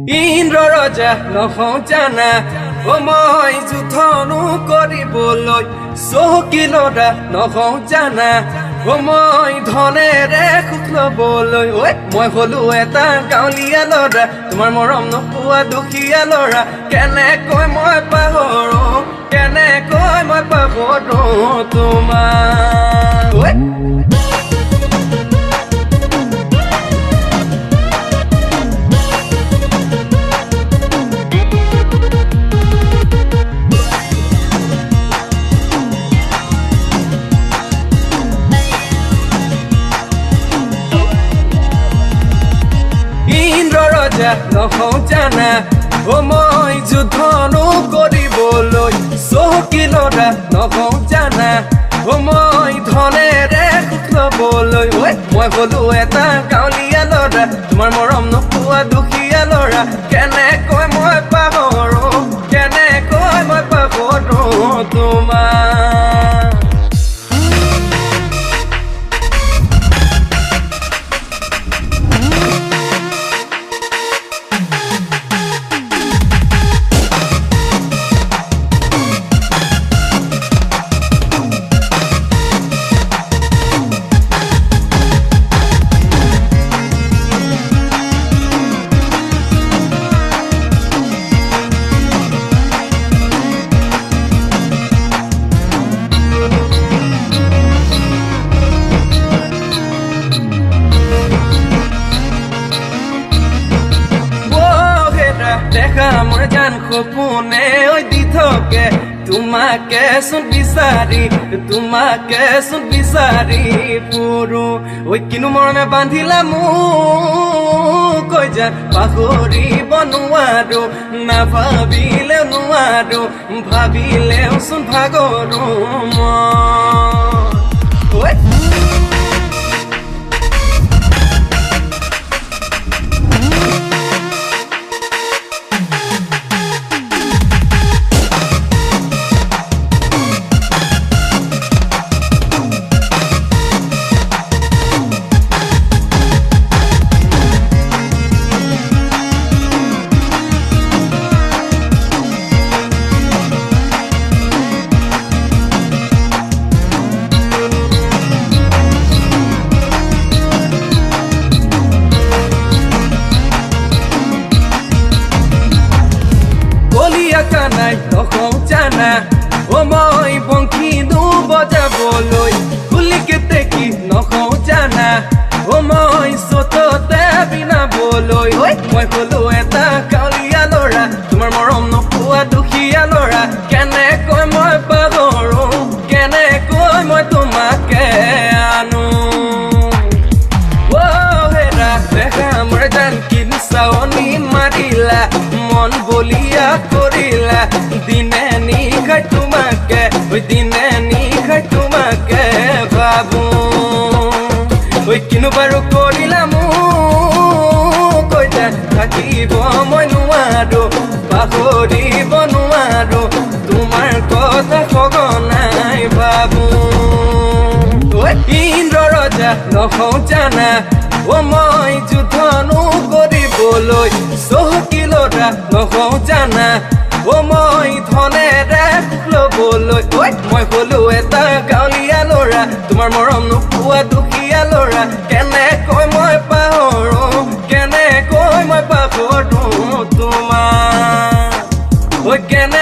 ইন্দ্ৰ ৰজা নহওঁ জানা মই যুদ্ধনো কৰিবলৈ চহকী লৰা নহওঁ জানা মই ধনেৰে সুখ ল'বলৈ মই হলো এটা গাঁৱলীয়া লৰা তোমাৰ মৰম নোপোৱা দুখীয়া লৰা কেনেকৈ মই পাহৰো তোমাক নহওঁ জানা মই যুদ্ধনো কৰিবলৈ চহকী লৰা নহওঁ জানা মই ধনেৰে সুখ ল'বলৈ মই হলো এটা গাঁৱলীয়া লৰা তোমাৰ মৰম নোপোৱা দুখীয়া লৰা কেনেকৈ মই পাহৰো তোমাক দেখা মোৰ জান সপোনে দি থাকে তোমাকে চোন বিচাৰি ফুৰো কিনো মৰণে বান্ধিলা মোক কৈ জান পাহৰিব নোৱাৰো নাভাবিলেও নোৱাৰো ভাবিলেও চোন ভাগৰো মই নাই নহওঁ জানা মই বংশীনো বজাবলৈ খুলিকে দেখি নহওঁ জানা মই চততে বিনাবলৈ মই হলো এটা গাঁৱলীয়া লৰা তোমাৰ মৰম নোপোৱা দুখীয়া লৰা কেনেকৈ মই পাহৰো কেনেকৈ মই তোমাকে আনো মোৰ জান কিনো চাৱনি মাৰিলা মন বলিয়া কৰিলা দিনে নিশাই তোমাকে ভাবো কিনো বাৰু কৰিলা মোক কৈ জান থাকিব মই নোৱাৰো পাহৰিব নোৱাৰো তোমাৰ কথা সঘনাই ভাবো ইন্দ্ৰ ৰজা নহওঁ জানা মই যুদ্ধনো কৰিবলৈ চহকী লৰা নহওঁ জানা মই ধনেৰে সুখ ল'বলৈ মই হলো এটা গাঁৱলীয়া লৰা তোমাৰ মৰম নোপোৱা দুখীয়া লৰা কেনেকৈ মই পাহৰো তোমাক কেনে